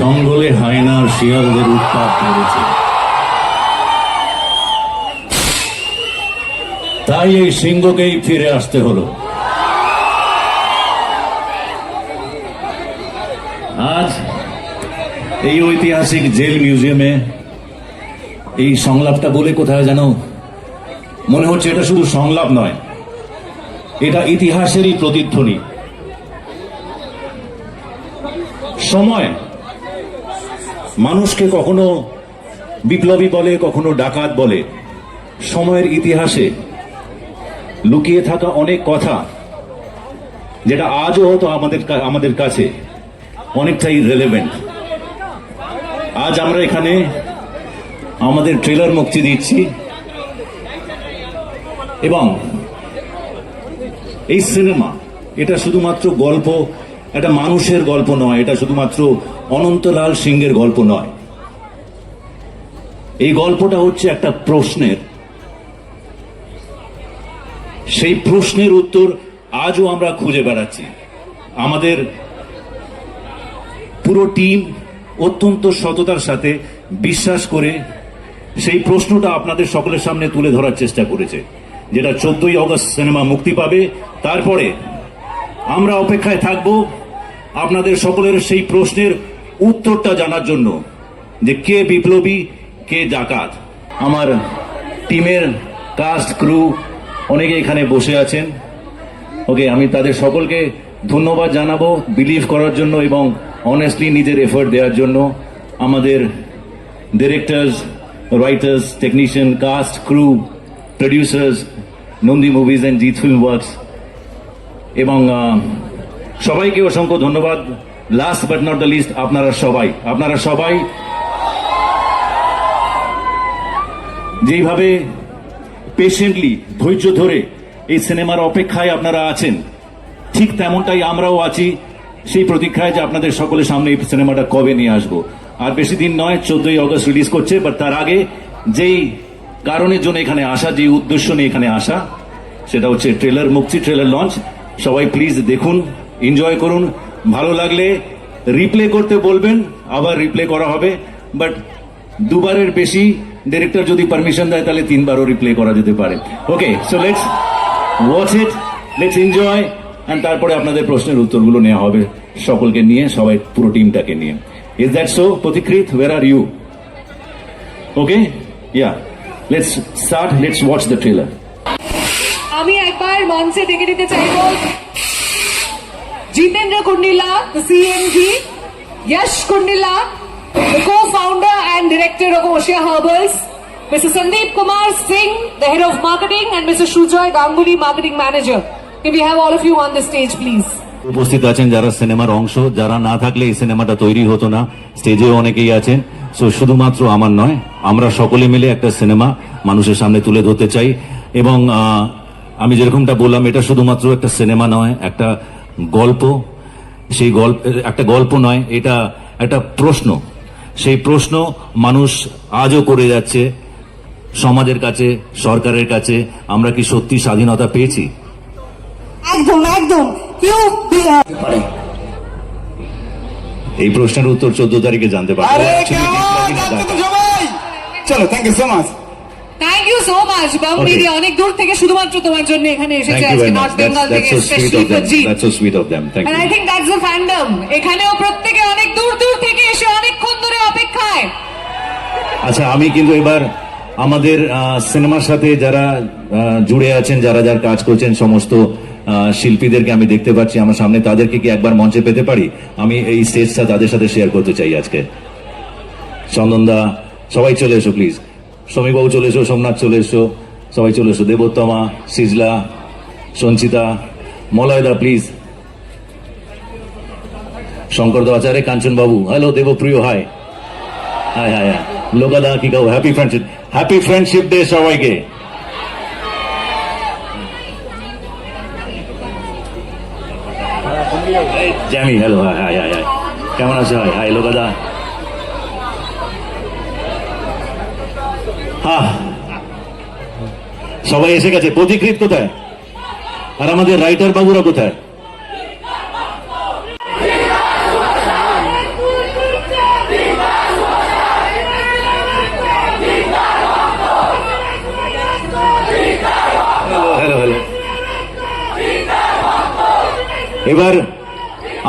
জঙ্গলে হায়নার শিয়ালদের উৎপাত বেড়েছে, তাই এই সিংহকেই ফিরে আসতে হলো। আজ এই ঐতিহাসিক জেল মিউজিয়ামে এই সংলাপটা বলে কোথায় যেন মনে হচ্ছে এটা শুধু সংলাপ নয়, এটা ইতিহাসেরই প্রতিধ্বনি। সময় মানুষকে কখনো বিপ্লবী বলে, কখনো ডাকাত বলে। সময়ের ইতিহাসে লুকিয়ে থাকা অনেক কথা যেটা আজও হয়তো আমাদের কাছে অনেকটাই রেলেভেন্ট। আজ আমরা এখানে আমাদের ট্রেলার মুক্তি দিচ্ছি এবং এই সিনেমা এটা শুধুমাত্র গল্প, এটা মানুষের গল্প নয়, এটা শুধুমাত্র অনন্তলাল সিংহের গল্প নয়। এই গল্পটা হচ্ছে একটা প্রশ্নের, সেই প্রশ্নের উত্তর আজও আমরা খুঁজে বেড়াচ্ছি। আমাদের পুরো টিম অত্যন্ত সততার সাথে বিশ্বাস করে সেই প্রশ্নটা আপনাদের সকলের সামনে তুলে ধরার চেষ্টা করেছে, যেটা 14ই অগস্ট সিনেমা মুক্তি পাবে। তারপরে আমরা অপেক্ষায় থাকব আপনাদের সকলের সেই প্রশ্নের উত্তরটা জানার জন্য, যে কে বিপ্লবী, কে ডাকাত। আমার টিমের কাস্ট ক্রু অনেকে এখানে বসে আছেন। ওকে, আমি তাদের সকলকে ধন্যবাদ জানাবো বিলিভ করার জন্য এবং অনেস্টলি নিজের এফোর্ট দেওয়ার জন্য। আমাদের directors, writers, technician, cast crew, producers, Nandy movies and Jeet film works এবং সবাইকে অসংখ্য ধন্যবাদ। Last but not the least, আপনারা সবাই যেইভাবে পেশেন্টলি ধৈর্য ধরে এই সিনেমার অপেক্ষায় আপনারা আছেন, ঠিক তেমনটাই আমরাও আছি সেই প্রতীক্ষায় যে আপনাদের সকলের সামনে এই সিনেমাটা কবে নিয়ে আসবো। আর বেশি দিন নয়, 14ই অগস্ট রিলিজ করছে। বাট তার আগে যেই কারণের জন্য এখানে আসা, যে উদ্দেশ্য নিয়ে এখানে আসা, সেটা হচ্ছে ট্রেলার মুক্তি, ট্রেলার লঞ্চ। সবাই প্লিজ দেখুন, এনজয় করুন। ভালো লাগলে রিপ্লে করতে বলবেন, আবার রিপ্লে করা হবে। বাট দুবারের বেশি ডিরেক্টর যদি পারমিশন দেয় তাহলে 3বারও রিপ্লে করা যেতে পারে। Okay, so let's watch it, let's enjoy. And তারপরে আপনাদের প্রশ্নের উত্তরগুলো নেওয়া হবে সকলকে নিয়ে, সবাই পুরো টিমটাকে নিয়ে। Is that so? Pathikrit, where are you? Okay, yeah, let's start, let's watch the trailer. আমি একবার মঞ্চে ডেকে নিতে চাইব Jitendra কুন্ডিলা, the CMD, Yash Kundila, the co-founder and director of Oshia Herbals, Mr. Sandeep Kumar Singh, the head of marketing, and Mr. Shujoy Ganguly, marketing manager. Can we have all of you on the stage, please? উপস্থিত আছেন যারা সিনেমার অংশ, যারা না থাকলে এই সিনেমাটা তৈরি হতো না। স্টেজেও অনেকেই আছেন। সো শুধুমাত্র আমার নয়, আমরা সকলে মিলে একটা সিনেমা মানুষের সামনে তুলে ধরতে চাই। এবং আমি যেরকমটা বললাম, এটা শুধুমাত্র একটা সিনেমা নয়, একটা গল্প। সেই একটা গল্প নয়, এটা একটা প্রশ্ন। সেই প্রশ্ন মানুষ আজও করে যাচ্ছে সমাজের কাছে, সরকারের কাছে। আমরা কি সত্যি স্বাধীনতা পেয়েছি? একদম একদম। এই প্রশ্নের উত্তর 14 তারিখে জানতে পারবো। চলো, thank you so much. Thank you so much বাবু দিদি, অনেক দূর থেকে শুধুমাত্র তোমার জন্য এখানে এসেছে আজকে নর্থ বেঙ্গল থেকে, specially for G. That's so sweet of them. Thank you. And I think that's the fandom. এখানেও প্রত্যেকে অনেক দূর দূর থেকে এসে অনেকক্ষণ ধরে অপেক্ষায়। আচ্ছা, আমি কিন্তু এবার আমাদের সিনেমার সাথে যারা জুড়ে আছেন, যারা যার কাজ করছেন, সমস্ত শিল্পীদেরকে আমি দেখতে পাচ্ছি আমার সামনে। তাদেরকে কি একবার মঞ্চে পেতে পারি? আমি এই স্টেজটা তাদের সাথে শেয়ার করতে চাই আজকে। চন্দনদা, সবাই চলে এসো প্লিজ। শ্রমিকবাবু চলে এসো, সোমনাথ চলে এসো, সবাই চলে এসো। দেবোত্তমা, সিজলা, সঞ্চিতা, মলয়দা প্লিজ। শঙ্করদা, আচার্য, কাঞ্চন বাবু, hello. Debapriya, hi hi hi hi. লোকাদা, কি কাউ? হ্যাপি ফ্রেন্ডশিপ ডে সবাইকে। Jamie, hello, hi hi hi hi. কেমন আছো? High hi. লোকাদা, হ্যাঁ, সবাই এসে গেছে। পথিকৃৎ কোথায়? আর আমাদের রাইটার বাবুরা কোথায়? এবার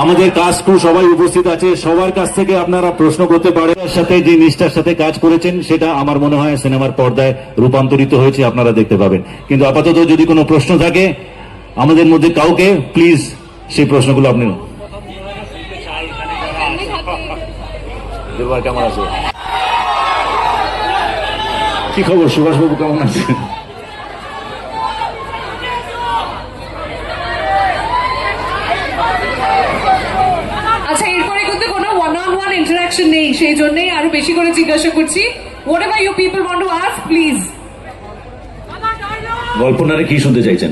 আমাদের কাজ ক্রু সবাই উপস্থিত আছে, সবার কাছ থেকে আপনারা প্রশ্ন করতে পারেন। তার সাথে যে নিষ্ঠার সাথে কাজ করেছেন সেটা আমার মনে হয় সিনেমার পর্দায় রূপান্তরিত হয়েছে, আপনারা দেখতে পাবেন। কিন্তু আপাতত যদি কোনো প্রশ্ন থাকে আমাদের মধ্যে কাউকে, প্লিজ সেই প্রশ্নগুলো আপনি। কেমন আছে, কি খবর সুভাষবাবু, কেমন আছে? আচ্ছা, এরপরে কিন্তু কোনো one-on-one interaction নেই, সেই জন্যই আরো বেশি করে জিজ্ঞাসা করছি। Whatever you people want to ask, please. গল্পনারে কি শুনতে চাইছেন?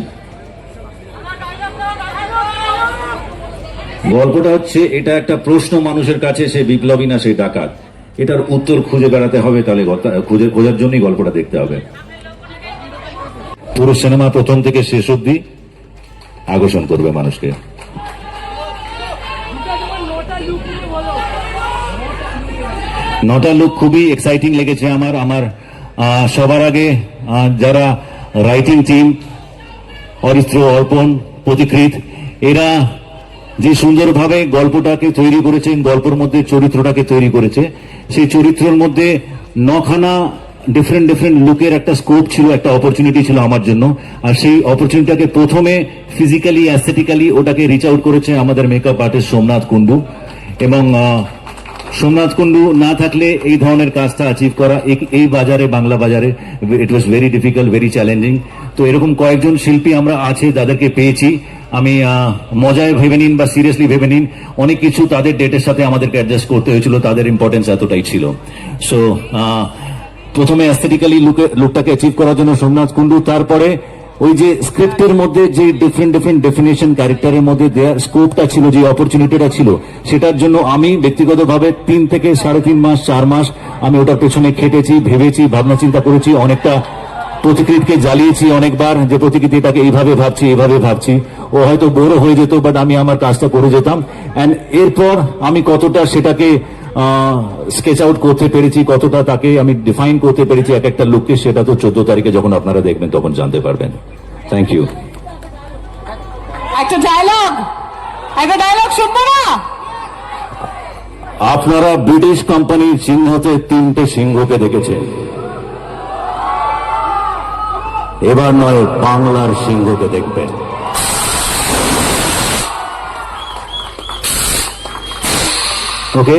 গল্পটা হচ্ছে, এটা একটা প্রশ্ন মানুষের কাছে, সে বিপ্লবী না সে ডাকাত, এটার উত্তর খুঁজে বেড়াতে হবে, তাহলে খোঁজার জন্যই গল্পটা দেখতে হবে। পুরো সিনেমা প্রথম থেকে শেষ অবধি আকর্ষণ করবে মানুষকে। নটা লুক খুবই এক্সাইটিং লেগেছে আমার সবার আগে যারা রাইটিং টিম, অরিত্র, অর্পণ, প্রতিকৃত, এরা যে সুন্দরভাবে গল্পটাকে তৈরি করেছেন, গল্পের মধ্যে চরিত্রটাকে তৈরি করেছে, সেই চরিত্রের মধ্যে নখানা ডিফারেন্ট লুকের একটা স্কোপ ছিল, একটা অপরচুনিটি ছিল আমার জন্য। আর সেই অপরচুনিটিটাকে প্রথমে ফিজিক্যালি, অ্যাস্থেটিক্যালি ওটাকে রিচ আউট করেছে আমাদের মেকআপ আর্টিস্ট সোমনাথ কুন্ডু। এবং সোমনাথ কুন্ডু না থাকলে এই ধরনের কাজটা অ্যাচিভ করা এই বাজারে, বাংলা বাজারে, it was very difficult, very challenging. তো এরকম কয়েকজন শিল্পী আমরা আছে যাদেরকে পেয়েছি, আমি মজায় ভেবে নিন বা সিরিয়াসলি ভেবে নিন, অনেক কিছু তাদের ডেটের সাথে আমাদেরকে অ্যাডজাস্ট করতে হয়েছিল, তাদের ইম্পর্টেন্স এতটাই ছিল। সো প্রথমে অ্যাস্থেটিক্যালি লুকটাকে অ্যাচিভ করার জন্য সোমনাথ কুন্ডু, তারপরে ওই যে স্ক্রিপ্টের মধ্যে যে ডিফারেন্ট ডেফিনেশন ক্যারেক্টারের মধ্যে দেওয়ার স্কোপটা ছিল, যে অপরচুনিটিটা ছিল, সেটার জন্য আমি ব্যক্তিগতভাবে 3 থেকে 3.5 মাস 4 মাস আমি ওটার পেছনে খেটেছি, ভেবেছি, ভাবনা চিন্তা করেছি, অনেকটা প্রতিকৃতকে জ্বালিয়েছি অনেকবার, যে প্রতিকৃতি এটাকে এইভাবে ভাবছি, ও হয়তো বোরও হয়ে যেত, বাট আমি আমার কাজটা করে যেতাম। অ্যান্ড এরপর আমি কতটা সেটাকে স্কেচ আউট করতে পেরেছি, কতটা তাকে আমি ডিফাইন করতে পেরেছি এক একটা লুককে, সেটা তো 14 তারিখে যখন আপনারা দেখবেন তখন জানতে পারবেন। Thank you. একটা ডায়লগ শুনবো না? আপনারা ব্রিটিশ কোম্পানির চিহ্নতে 3টে সিংহকে দেখেছেন, এবার নয় বাংলার সিংহকে দেখবেন। ওকে।